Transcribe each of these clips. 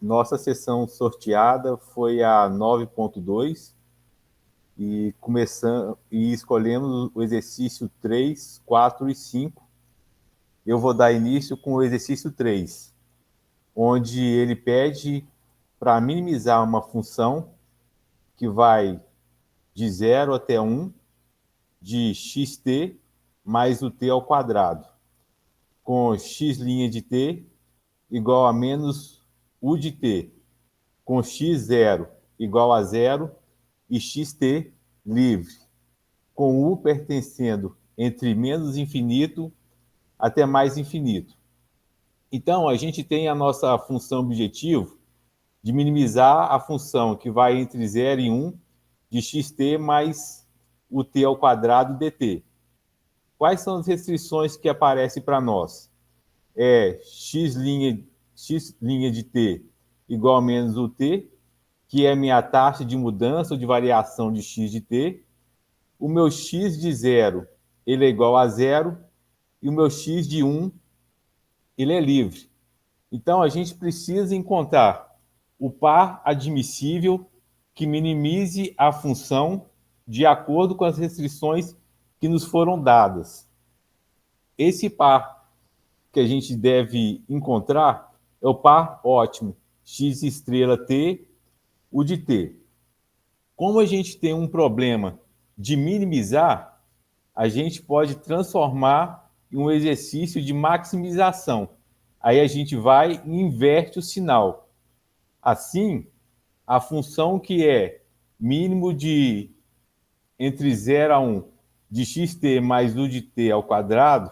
Nossa sessão sorteada foi a 9.2 e escolhemos o exercício 3, 4 e 5. Eu vou dar início com o exercício 3, onde ele pede para minimizar uma função que vai de 0 até 1 de xt mais o t ao quadrado, com x' de t igual a menos u de t, com x0 igual a zero e xt livre, com u pertencendo entre menos infinito até mais infinito. Então, a gente tem a nossa função objetivo de minimizar a função que vai entre 0 e 1 de xt mais o t ao quadrado dt. Quais são as restrições que aparecem para nós? X' de t igual a menos o t, que é a minha taxa de mudança ou de variação de x de t. O meu x de 0 ele é igual a zero, e o meu x de 1 ele é livre. Então, a gente precisa encontrar o par admissível que minimize a função de acordo com as restrições que nos foram dadas. Esse par que a gente deve encontrar é o par ótimo, x estrela t, o de t. Como a gente tem um problema de minimizar, a gente pode transformar em um exercício de maximização. Aí a gente vai e inverte o sinal. Assim, a função que é mínimo de entre 0 a 1 de xt mais u de t ao quadrado,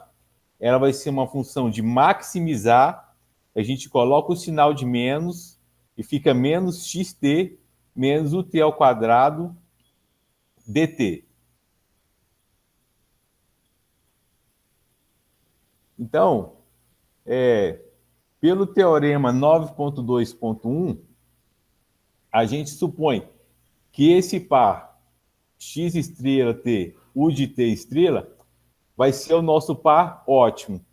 ela vai ser uma função de maximizar, a gente coloca o sinal de menos e fica menos xt menos o t ao quadrado dt. Então, pelo teorema 9.2.1, a gente supõe que esse par x estrela t, u de t estrela, vai ser o nosso par ótimo.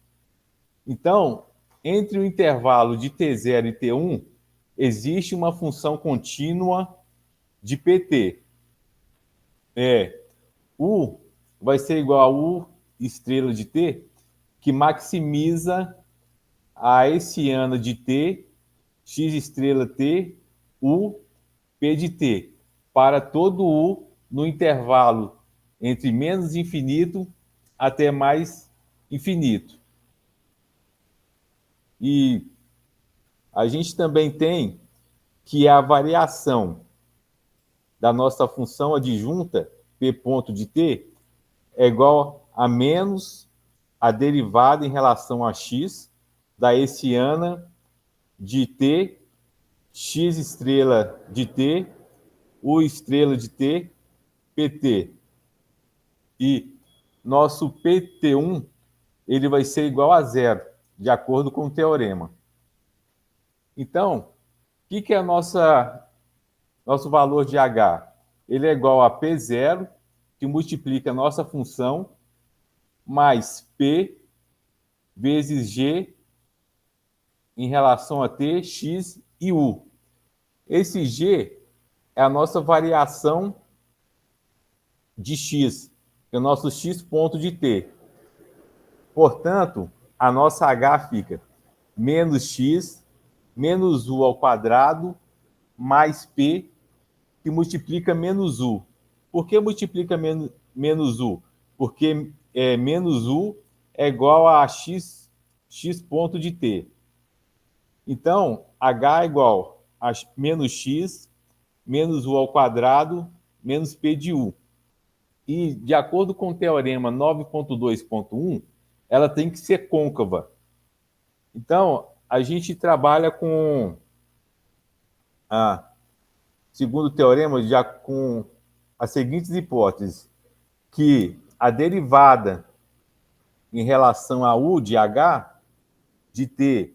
Então, entre o intervalo de t0 e t1, existe uma função contínua de pt. U vai ser igual a u estrela de t, que maximiza a hessiana de t, x estrela t, u, p de t, para todo u no intervalo entre menos infinito até mais infinito. E a gente também tem que a variação da nossa função adjunta, p ponto de t, é igual a menos a derivada em relação a x da hessiana de t, x estrela de t, u estrela de t, pt. E nosso pt1 ele vai ser igual a zero, de acordo com o teorema. Então, o que é nosso valor de h? Ele é igual a p0, que multiplica a nossa função, mais p vezes g em relação a t, x e u. Esse g é a nossa variação de x, é o nosso x ponto de t. Portanto, a nossa h fica menos x, menos u ao quadrado, mais p, que multiplica menos u. Por que multiplica menos u? Porque menos u é igual a x ponto de t. Então, h é igual a menos x, menos u ao quadrado, menos p de u. E, de acordo com o teorema 9.2.1, ela tem que ser côncava. Então, a gente trabalha com, segundo o teorema, já com as seguintes hipóteses, que a derivada em relação a u de h, de t,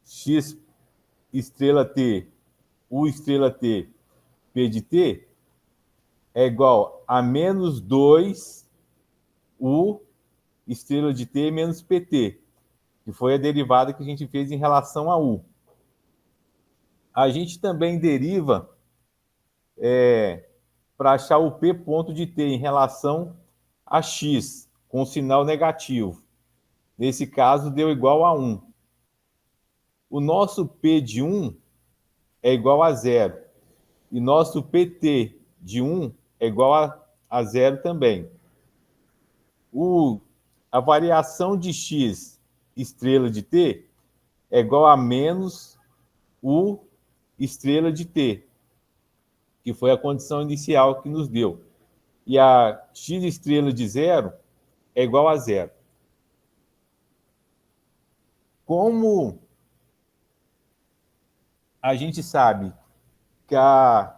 x estrela t, u estrela t, p de t, é igual a menos 2 u estrela de t menos pt, que foi a derivada que a gente fez em relação a u. A gente também deriva para achar o P ponto de T em relação a X, com sinal negativo. Nesse caso, deu igual a 1. O nosso P de 1 é igual a 0. E nosso PT de 1 é igual a 0 também. A variação de X estrela de T é igual a menos U estrela de T, que foi a condição inicial que nos deu. E a X estrela de 0 é igual a 0. Como a gente sabe que a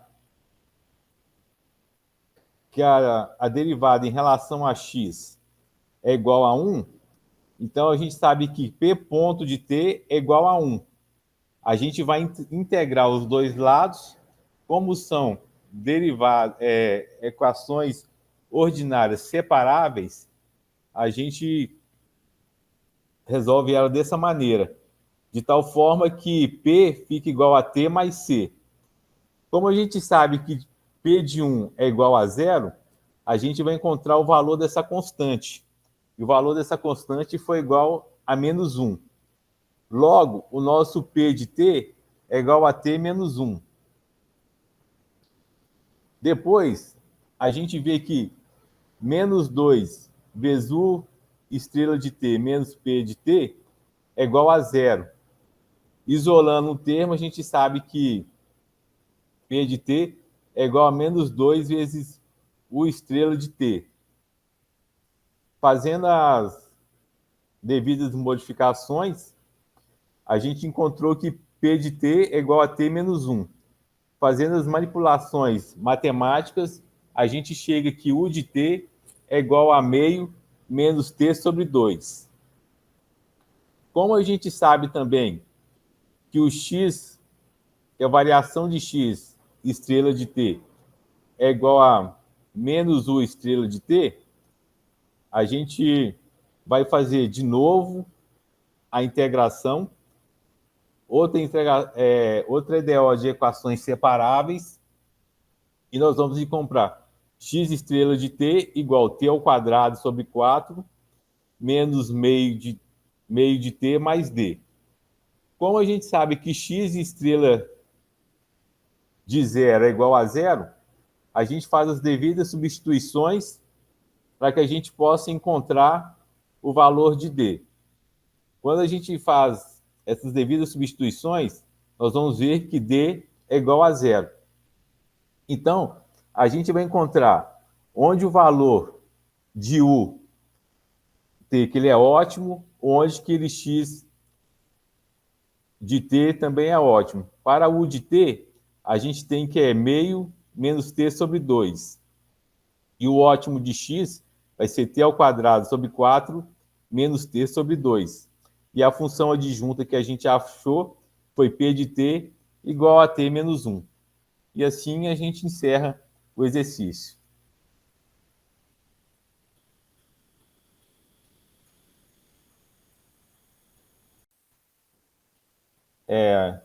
derivada em relação a x é igual a 1, então a gente sabe que P ponto de t é igual a 1. A gente vai integrar os dois lados, como são equações ordinárias separáveis, a gente resolve ela dessa maneira, de tal forma que P fica igual a T mais C. Como a gente sabe que P de 1 é igual a 0, a gente vai encontrar o valor dessa constante. E o valor dessa constante foi igual a menos 1. Logo, o nosso P de T é igual a T menos 1. Depois, a gente vê que menos 2 vezes U estrela de T menos P de T é igual a 0. Isolando um termo, a gente sabe que P de T é igual a menos 2 vezes U estrela de T. Fazendo as devidas modificações, a gente encontrou que P de T é igual a T menos 1. Fazendo as manipulações matemáticas, a gente chega que U de T é igual a meio menos T sobre 2. Como a gente sabe também que o X, que a variação de X estrela de T é igual a menos U estrela de T, a gente vai fazer de novo a integração, outra EDO de equações separáveis, e nós vamos encontrar x estrela de t igual a t ao quadrado sobre 4 menos meio de t mais d. Como a gente sabe que x estrela de 0 é igual a 0, a gente faz as devidas substituições para que a gente possa encontrar o valor de d. Quando a gente faz essas devidas substituições, nós vamos ver que d é igual a 0. Então, a gente vai encontrar onde o valor de U T, que ele é ótimo, onde que ele X de T também é ótimo. Para U de T, a gente tem que é meio menos T sobre 2. E o ótimo de X vai ser T ao quadrado sobre 4 menos T sobre 2. E a função adjunta que a gente achou foi P de T igual a T menos 1. E assim a gente encerra o exercício. A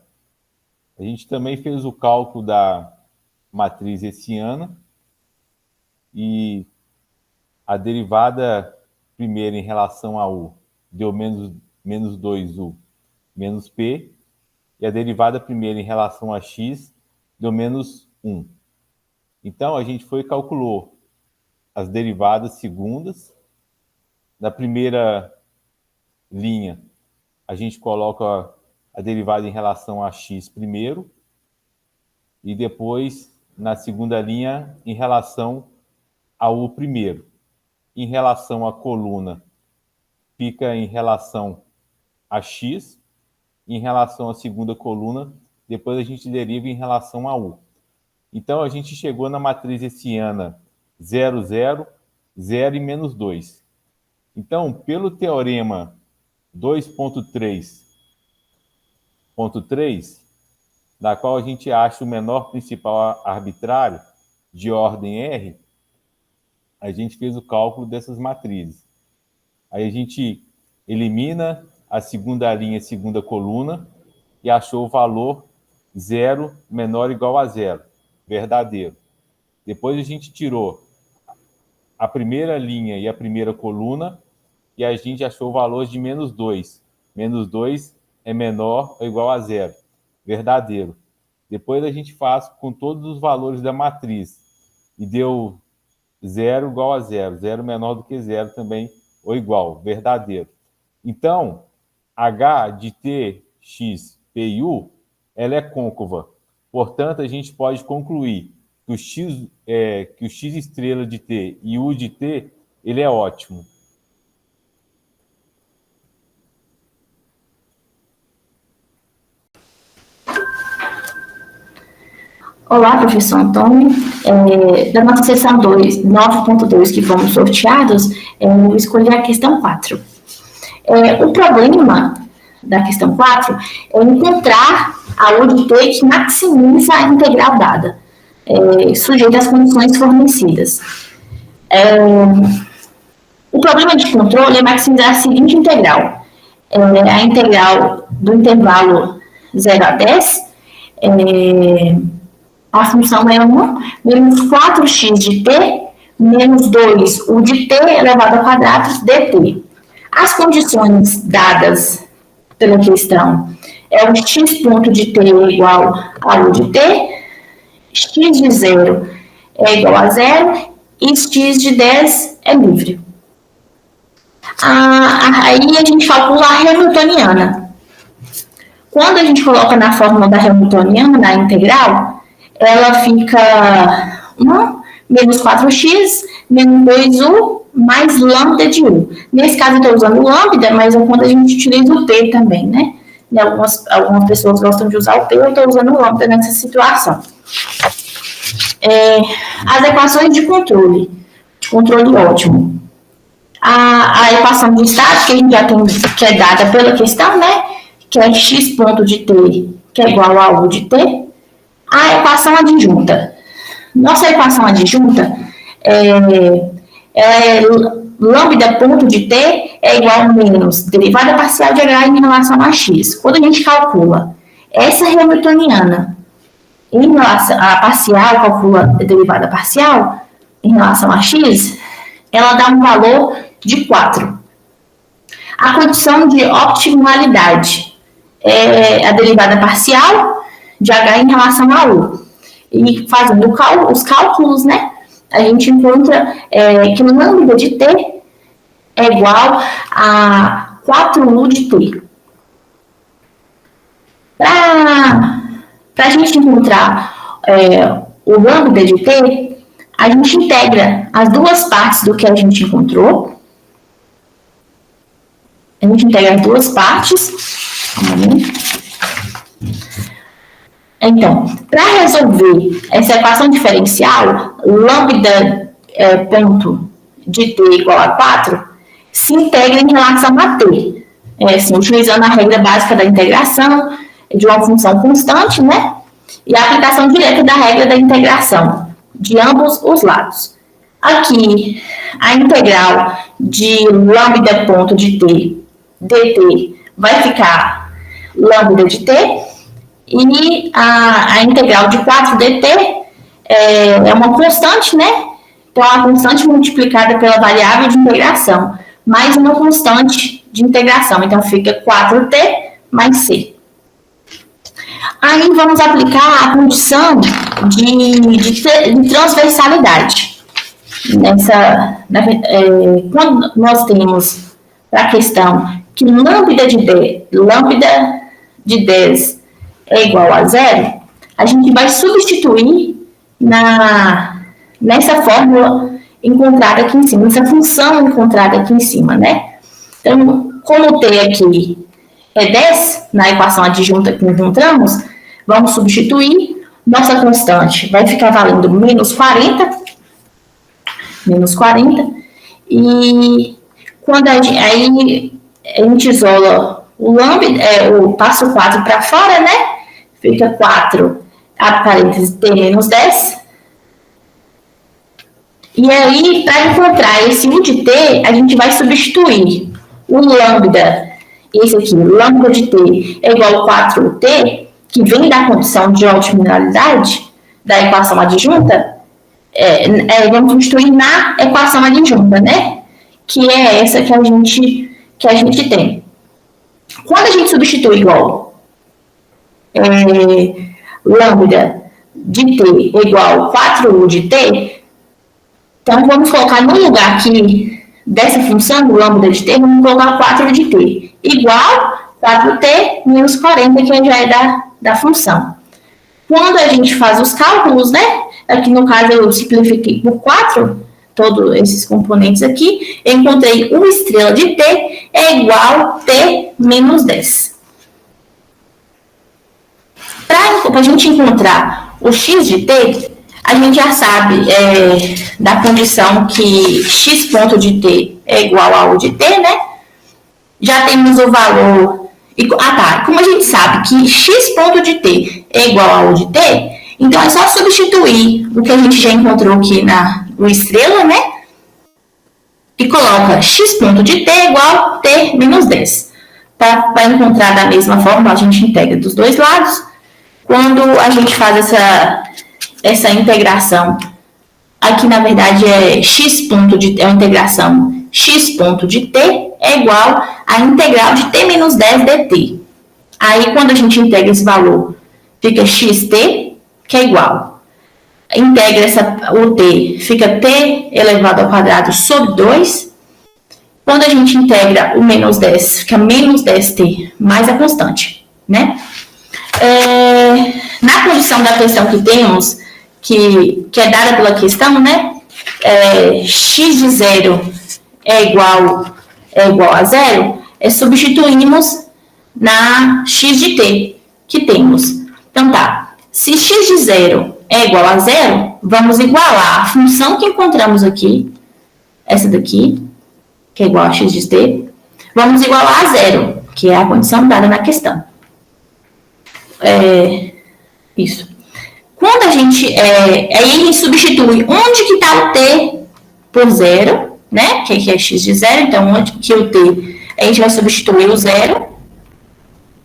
gente também fez o cálculo da matriz hessiana e a derivada primeira em relação a U deu menos 2U menos P, e a derivada primeira em relação a X deu menos 1. Então, a gente foi e calculou as derivadas segundas. Na primeira linha, a gente coloca a derivada em relação a x primeiro, e depois, na segunda linha, em relação a u primeiro. Em relação à coluna, fica em relação a x. Em relação à segunda coluna, depois a gente deriva em relação a u. Então, a gente chegou na matriz hessiana 0, 0, 0 e menos 2. Então, pelo teorema 2.3, da qual a gente acha o menor principal arbitrário de ordem R, a gente fez o cálculo dessas matrizes. Aí a gente elimina a segunda linha e segunda coluna e achou o valor 0 menor ou igual a 0, verdadeiro. Depois a gente tirou a primeira linha e a primeira coluna, e a gente achou o valor de menos 2. Menos 2 é menor ou igual a 0, verdadeiro. Depois a gente faz com todos os valores da matriz, e deu 0 igual a 0, 0 menor do que 0 também, ou igual, verdadeiro. Então, H de T, X, P e U, ela é côncava. Portanto, a gente pode concluir que o X estrela de T e U de T, ele é ótimo. Olá, professor Antônio. Da nossa seção 9.2 que fomos sorteados, eu escolhi a questão 4. O problema da questão 4 é encontrar a U de T que maximiza a integral dada, sujeita às condições fornecidas. O problema de controle é maximizar a seguinte integral. A integral do intervalo 0 a 10, a função é 1, menos 4x de t, menos 2 u de t elevado ao quadrado dt. As condições dadas pela questão é o x ponto de t é igual a u de t, x de 0 é igual a 0 e x de 10 é livre. Aí a gente calcula a hamiltoniana. Quando a gente coloca na fórmula da hamiltoniana, na integral, ela fica 1 menos 4x menos 2u mais lambda de u. Nesse caso, eu estou usando o lambda, mas é quando a gente utiliza o p também, né? E algumas pessoas gostam de usar o p, eu estou usando o lambda nessa situação. As equações de controle ótimo. A equação de estado, que a gente já tem, que é dada pela questão, né? Que é x ponto de t, que é igual a u de t. A equação adjunta. Nossa equação adjunta lambda ponto de t é igual a menos derivada parcial de h em relação a x. Quando a gente calcula essa hamiltoniana em relação a parcial, calcula a derivada parcial em relação a x, ela dá um valor de 4. A condição de optimalidade é a derivada parcial de h em relação a u. E fazendo os cálculos, né, a gente encontra que o lambda de t é igual a 4u de t. Para a gente encontrar o lambda de t, a gente integra as duas partes do que a gente encontrou. A gente integra as duas partes. Então, para resolver essa equação diferencial, lambda ponto de t igual a 4, se integra em relação a t. Assim, utilizando a regra básica da integração de uma função constante, né? E a aplicação direta da regra da integração de ambos os lados. Aqui, a integral de lambda ponto de t dt vai ficar lambda de t, e a integral de 4dt é uma constante, né? Então, a constante multiplicada pela variável de integração, mais uma constante de integração. Então, fica 4t mais c. Aí, vamos aplicar a condição de transversalidade. Quando nós temos a questão que lambda de 10 é igual a 0, a gente vai substituir nessa fórmula encontrada aqui em cima, nessa função encontrada aqui em cima, né? Então, como o t aqui é 10, na equação adjunta que encontramos, vamos substituir. Nossa constante vai ficar valendo menos 40, e quando aí a gente isola o lambda, o passo 4 para fora, né? Fica 4, abre parênteses, t menos 10. E aí, para encontrar esse u de t, a gente vai substituir o lambda, esse aqui, lambda de t é igual a 4t, que vem da condição de otiminalidade da equação adjunta, vamos substituir na equação adjunta, né? Que é essa que a gente tem. Quando a gente substitui igual lambda de t igual 4u de t, então vamos colocar no lugar aqui dessa função, do lambda de t, vamos colocar 4 de t igual 4t menos 40, que já é da função. Quando a gente faz os cálculos, né? Aqui no caso eu simplifiquei por 4, todos esses componentes aqui, eu encontrei u estrela de t é igual a t menos 10. Para a gente encontrar o x de t, a gente já sabe da condição que x ponto de t é igual a u de t, né? Já temos o valor... como a gente sabe que x ponto de t é igual a u de t, então é só substituir o que a gente já encontrou aqui na u estrela, né? E coloca x ponto de t igual a t menos 10. Para encontrar da mesma forma, a gente integra dos dois lados. Quando a gente faz essa integração, aqui na verdade é x ponto de t, é uma integração x ponto de t é igual a integral de t menos 10 dt. Aí, quando a gente integra esse valor, fica xt, que é igual. Integra o t, fica t elevado ao quadrado sobre 2. Quando a gente integra o menos 10, fica menos 10t mais a constante, né? Na condição da questão que temos, que é dada pela questão, né? X de 0 é igual a 0, substituímos na x de t que temos. Então tá, se x de 0 é igual a 0, vamos igualar a função que encontramos aqui, essa daqui, que é igual a x de t, vamos igualar a 0, que é a condição dada na questão. Isso. Quando a gente, aí a gente substitui onde que está o t por 0, né? Que é x de 0, então onde que o t, a gente vai substituir o 0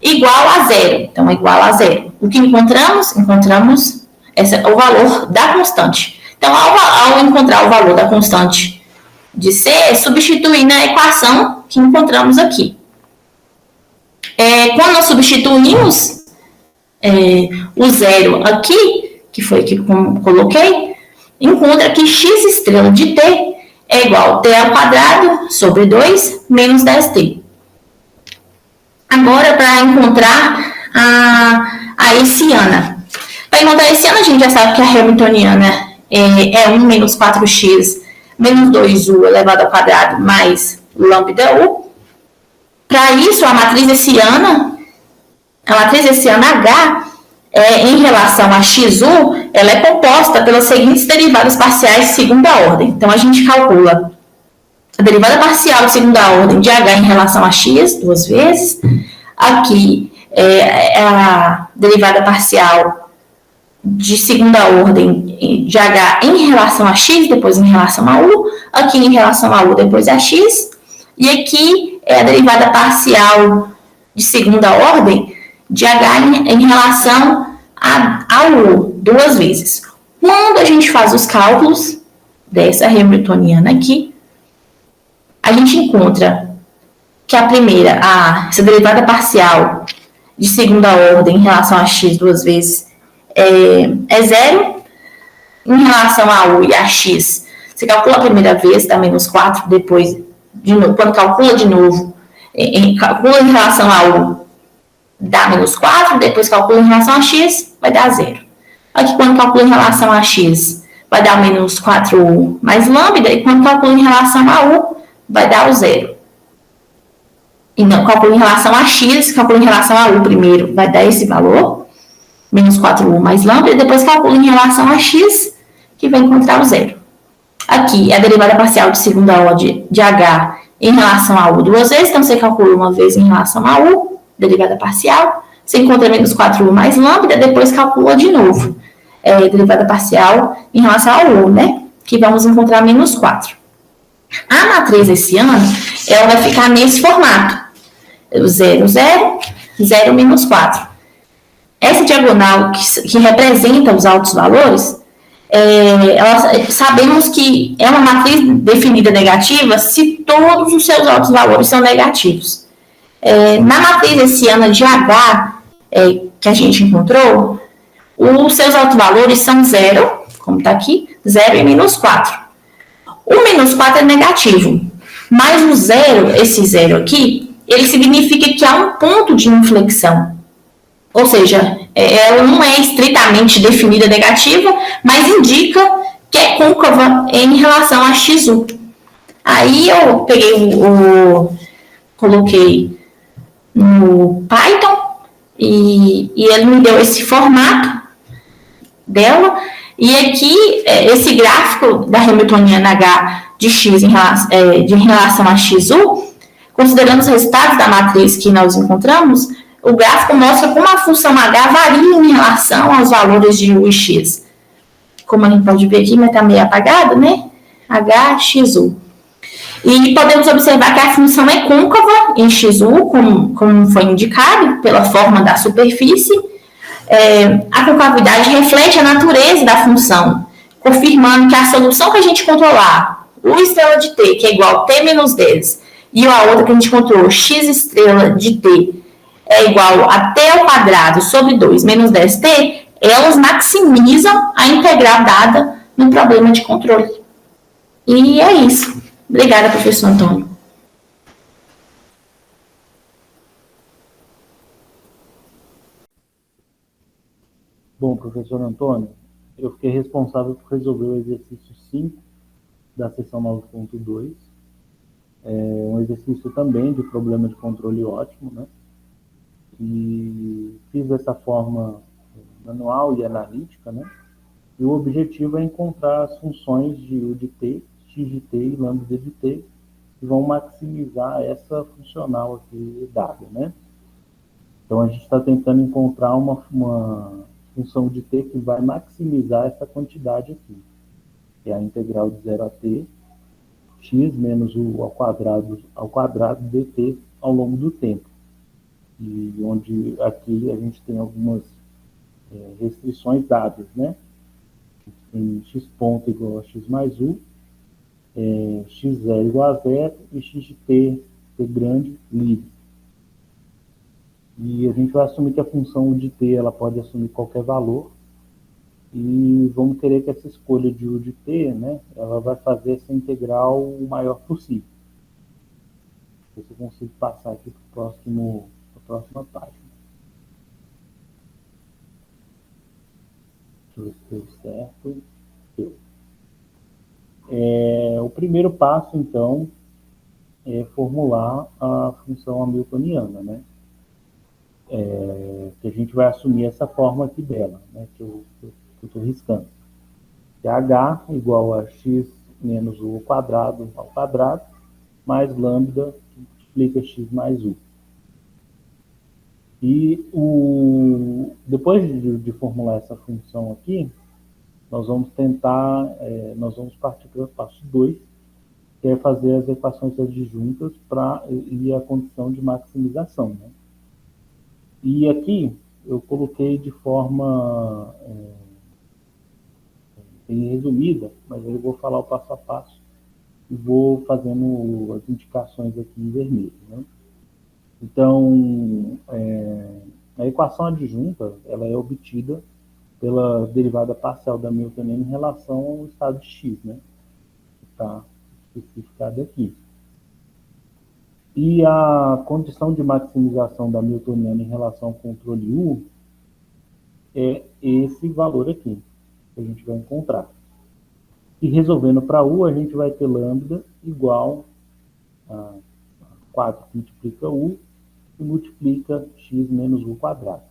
igual a 0. Então, igual a 0. O que encontramos? Encontramos o valor da constante. Então, ao encontrar o valor da constante de c, substituir na equação que encontramos aqui. Quando nós substituímos o 0 aqui, que foi que coloquei, encontra que x estrela de t é igual a t ao quadrado sobre 2 menos 10t. Agora, para encontrar a hessiana. Para encontrar a hessiana, a gente já sabe que a hamiltoniana é 1 menos 4x menos 2u elevado ao quadrado mais lambda u. Para isso, a matriz hessiana H, em relação a xu, ela é composta pelas seguintes derivadas parciais de segunda ordem. Então, a gente calcula a derivada parcial de segunda ordem de h em relação a x, duas vezes. Aqui é a derivada parcial de segunda ordem de h em relação a x, depois em relação a u. Aqui em relação a u, depois a x. E aqui é a derivada parcial de segunda ordem de h em relação a u, duas vezes. Quando a gente faz os cálculos dessa hamiltoniana aqui, a gente encontra que a primeira, essa derivada parcial de segunda ordem em relação a x duas vezes é 0. Em relação a u e a x, você calcula a primeira vez, dá menos 4, depois, de novo, quando calcula de novo, calcula em relação a u, dá menos 4, depois calcula em relação a x, vai dar 0. Aqui, quando calcula em relação a x, vai dar menos 4u mais lambda, e quando calcula em relação a u, vai dar o 0. E não, calcula em relação a x, calcula em relação a u primeiro, vai dar esse valor, menos 4u mais lambda, e depois calcula em relação a x, que vai encontrar o 0. Aqui é a derivada parcial de segunda ordem de h em relação a u duas vezes, então você calcula uma vez em relação a u, derivada parcial, você encontra menos 4u mais lambda, depois calcula de novo, derivada parcial em relação ao u, né? Que vamos encontrar menos 4. A matriz hessiana, ela vai ficar nesse formato. 0, 0, 0, menos 4. essa diagonal que representa os altos valores, sabemos que é uma matriz definida negativa se todos os seus altos valores são negativos. Na matriz hessiana de H, que a gente encontrou, os seus altos valores são 0, como está aqui, 0 e menos 4. O menos 4 é negativo, mas o 0, esse 0 aqui, ele significa que há um ponto de inflexão. Ou seja, ela não é estritamente definida negativa, mas indica que é côncava em relação a XU. Aí eu peguei coloquei no Python e ele me deu esse formato dela. E aqui, esse gráfico da Hamiltoniana H de X de relação a XU, considerando os resultados da matriz que nós encontramos, o gráfico mostra como a função H varia em relação aos valores de U e X. Como a gente pode ver aqui, mas está meio apagado, né? H, XU. E podemos observar que a função é côncava em XU, como foi indicado pela forma da superfície. A concavidade reflete a natureza da função, confirmando que a solução que a gente controlar, U estrela de T, que é igual a T menos 10, e a outra que a gente controlou, X estrela de T, é igual a T ao quadrado sobre 2 menos 10T, elas maximizam a integral dada no problema de controle. E é isso. Obrigada, professor Antônio. Bom, professor Antônio, eu fiquei responsável por resolver o exercício 5 da seção 9.2. Um exercício também de problema de controle ótimo, né? E fiz dessa forma manual e analítica, né? E o objetivo é encontrar as funções de U de T, X de T e lambda de T, que vão maximizar essa funcional aqui dada, né? Então, a gente está tentando encontrar uma função de T que vai maximizar essa quantidade aqui, que é a integral de 0 a T, x menos U ao quadrado dt ao longo do tempo. E onde aqui a gente tem algumas restrições dadas, né? Tem x ponto igual a x mais U, x0 igual a 0 e x de t grande livre. E a gente vai assumir que a função de t ela pode assumir qualquer valor e vamos querer que essa escolha de U de t, né, ela vai fazer essa integral o maior possível. Ver se eu consigo passar aqui para a próxima página. Deixa eu ver se deu certo. Deu. O primeiro passo, então, é formular a função hamiltoniana, né? Que a gente vai assumir essa forma aqui dela, né? Que eu estou riscando. Que é H igual a x menos U ao quadrado, mais lambda, que multiplica x mais U. E depois de formular essa função aqui, nós vamos partir para o passo 2, que é fazer as equações adjuntas e a condição de maximização, né? E aqui eu coloquei de forma bem resumida, mas eu vou falar o passo a passo e vou fazendo as indicações aqui em vermelho, né? Então, a equação adjunta ela é obtida pela derivada parcial da hamiltoniana em relação ao estado de x, né? Que está especificado aqui. E a condição de maximização da hamiltoniana em relação ao controle U é esse valor aqui, que a gente vai encontrar. E resolvendo para U, a gente vai ter lambda igual a 4 que multiplica U e multiplica x menos U quadrado.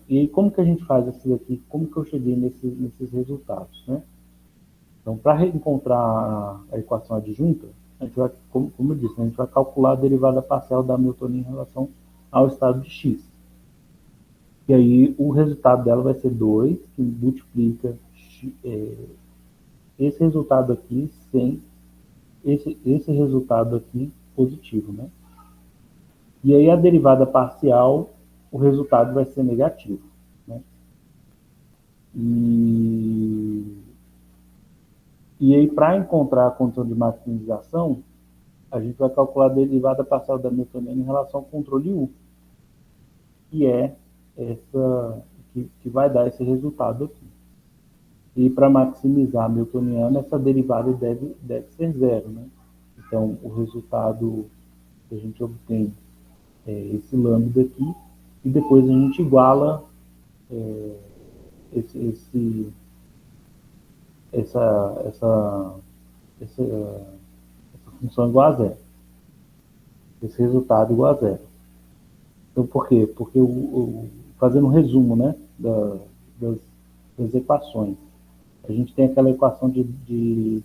E como que a gente faz isso aqui? Como que eu cheguei nesses resultados, né? Então, para encontrar a equação adjunta, a gente vai, como eu disse, a gente vai calcular a derivada parcial da hamiltoniana em relação ao estado de x. E aí, o resultado dela vai ser 2, que multiplica esse resultado aqui sem esse resultado aqui positivo, né? E aí a derivada parcial, o resultado vai ser negativo, né? E aí, para encontrar a condição de maximização, a gente vai calcular a derivada parcial da newtoniana em relação ao controle U, que é essa que vai dar esse resultado aqui. E para maximizar a newtoniana, essa derivada deve ser zero, né? Então, o resultado que a gente obtém é esse lambda aqui, e depois a gente iguala essa função igual a zero. Esse resultado igual a zero. Então, por quê? Porque, fazendo um resumo, né, das equações, a gente tem aquela equação de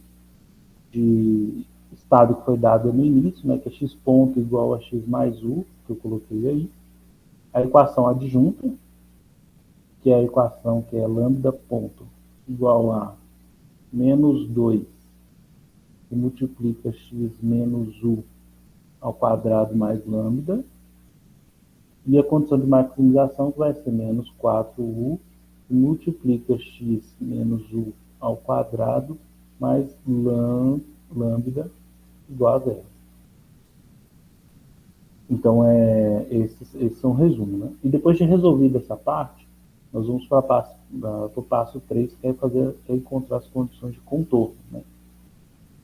estado que foi dada no início, né, que é x ponto igual a x mais u, que eu coloquei aí. A equação adjunta, que é a equação que é lambda ponto igual a menos 2, que multiplica x menos u ao quadrado mais lambda. E a condição de maximização que vai ser menos 4u, que multiplica x menos u ao quadrado mais lambda igual a zero. Então, esses são resumos, né? E depois de resolvida essa parte, nós vamos para o passo 3, que é encontrar as condições de contorno, né?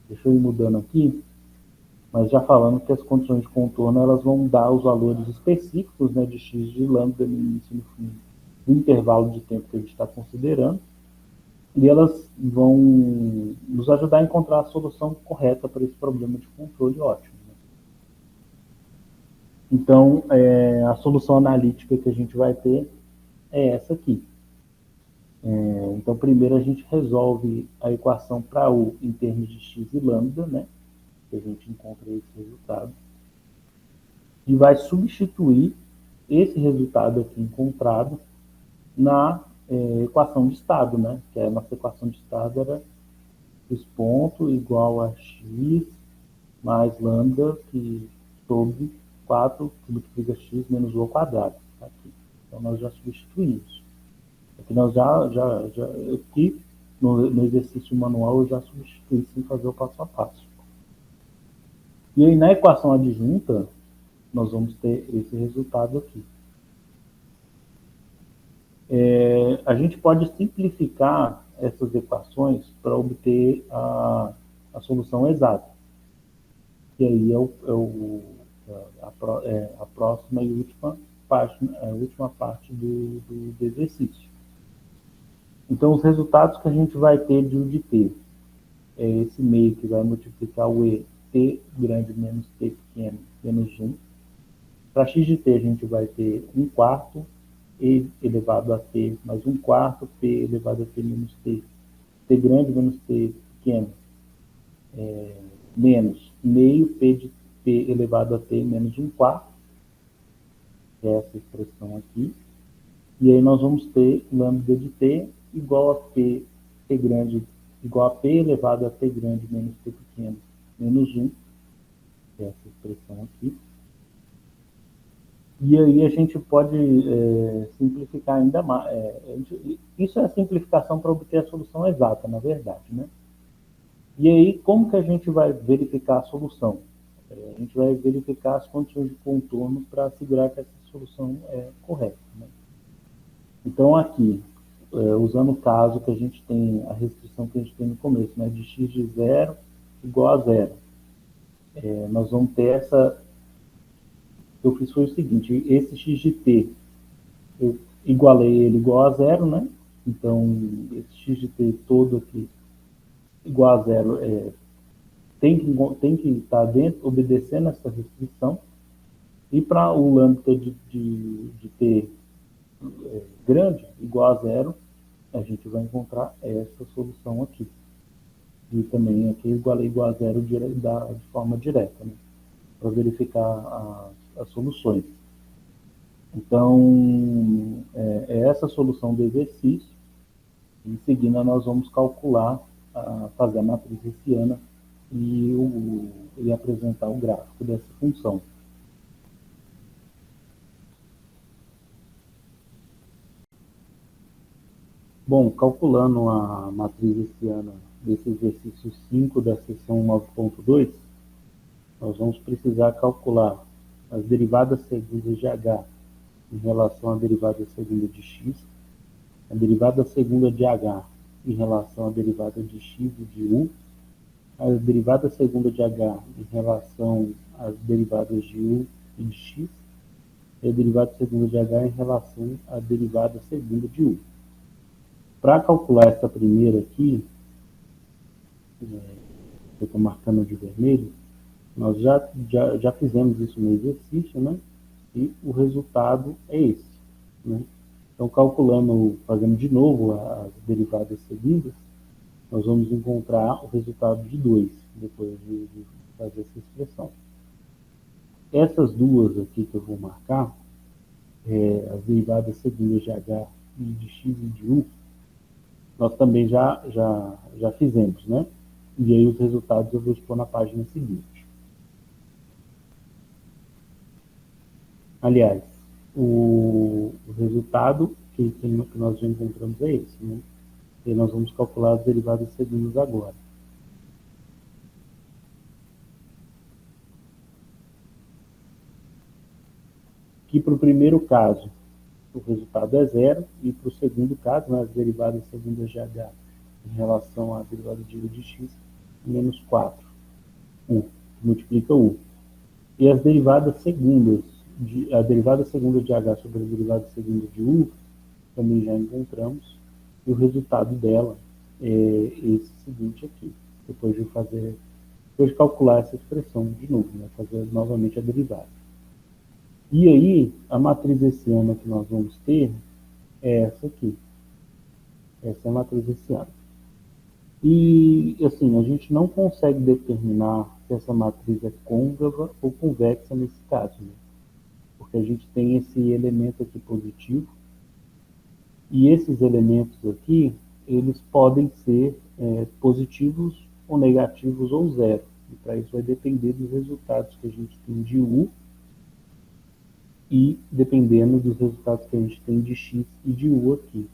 Deixa eu ir mudando aqui, mas já falando que as condições de contorno elas vão dar os valores específicos, né, de x de lambda no início e no fim do intervalo de tempo que a gente está considerando, e elas vão nos ajudar a encontrar a solução correta para esse problema de controle ótimo. Né? Então, a solução analítica que a gente vai ter é essa aqui. Então, primeiro a gente resolve a equação para U em termos de x e lambda, né? Que a gente encontra esse resultado. E vai substituir esse resultado aqui encontrado na equação de estado, né? Que a nossa equação de estado era x ponto igual a x mais lambda, que sobre 4, que multiplica x menos u ao quadrado. Tá aqui. Então, nós já substituímos. Aqui nós aqui no exercício manual eu já substituí sem fazer o passo a passo. E aí na equação adjunta, nós vamos ter esse resultado aqui. A gente pode simplificar essas equações para obter a solução exata. E aí a próxima e última parte do exercício. Então, os resultados que a gente vai ter de U de T é esse meio que vai multiplicar o E, T grande menos T pequeno menos 1. Para x de T, a gente vai ter 1/4 E elevado a T mais 1/4 P elevado a T menos T. T grande menos T pequeno menos meio P de P elevado a T menos 1/4. Que é essa expressão aqui. E aí nós vamos ter lambda de T igual a T grande, igual a P elevado a T grande menos T pequeno menos 1, que é essa expressão aqui. E aí a gente pode simplificar ainda mais. Isso é a simplificação para obter a solução exata, na verdade, né? E aí, como que a gente vai verificar a solução? A gente vai verificar as condições de contorno para assegurar que essa solução é correta, né? Então, aqui, usando o caso que a gente tem, a restrição que a gente tem no começo, né, de x de 0 igual a 0. Nós vamos ter essa... Eu fiz foi o seguinte, esse x de t, eu igualei ele igual a 0, né? Então, esse x de t todo aqui igual a 0 tem que estar dentro, obedecendo essa restrição. E para o lambda de t grande, igual a 0, a gente vai encontrar essa solução aqui. E também aqui igualei igual a 0 de forma direta, né? Para verificar as soluções. Então, essa solução do exercício. Em seguida, nós vamos calcular, fazer a matriz hessiana e apresentar o gráfico dessa função. Bom, calculando a matriz hessiana desse exercício 5 da seção 9.2, nós vamos precisar calcular as derivadas segundas de h em relação à derivada segunda de x, a derivada segunda de h em relação à derivada de x e de u, a derivada segunda de h em relação às derivadas de u e de x, e a derivada segunda de h em relação à derivada segunda de u. Para calcular essa primeira aqui, eu estou marcando de vermelho, nós já fizemos isso no exercício, né? E o resultado é esse, né? Então, calculando, fazendo de novo as derivadas segundas, nós vamos encontrar o resultado de 2, depois de fazer essa expressão. Essas duas aqui que eu vou marcar, as derivadas segundas de h e de x e de u, nós também já fizemos, né? E aí os resultados eu vou expor na página seguinte. Aliás, o resultado que nós já encontramos é esse, né? E nós vamos calcular as derivadas segundas agora. Aqui para o primeiro caso, o resultado é 0, e para o segundo caso, né, as derivadas segundas de h em relação à derivada de u de x, menos 4, u, multiplica u. E as derivadas segundas, a derivada segunda de h sobre a derivada segunda de u, também já encontramos, e o resultado dela é esse seguinte aqui, depois de calcular essa expressão de novo, né, fazer novamente a derivada. E aí, a matriz hessiana que nós vamos ter é essa aqui. Essa é a matriz hessiana. E, assim, a gente não consegue determinar se essa matriz é côncava ou convexa nesse caso, né? Porque a gente tem esse elemento aqui positivo, e esses elementos aqui, eles podem ser positivos ou negativos ou zero. E para isso vai depender dos resultados que a gente tem de u, e dependendo dos resultados que a gente tem de x e de u aqui.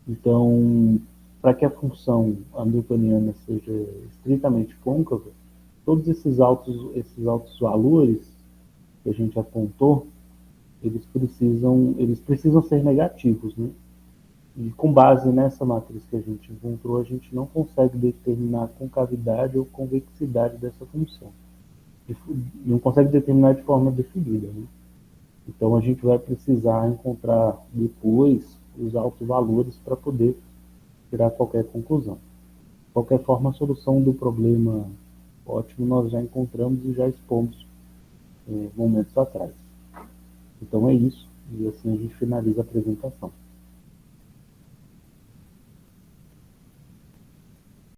Então, para que a função hamiltoniana seja estritamente côncava, todos esses altos valores que a gente apontou, eles precisam ser negativos, né? E com base nessa matriz que a gente encontrou, a gente não consegue determinar a concavidade ou convexidade dessa função. Não consegue determinar de forma definida, né? Então a gente vai precisar encontrar depois os altos valores para poder tirar qualquer conclusão. De qualquer forma, a solução do problema ótimo nós já encontramos e já expomos momentos atrás. Então é isso, e assim a gente finaliza a apresentação.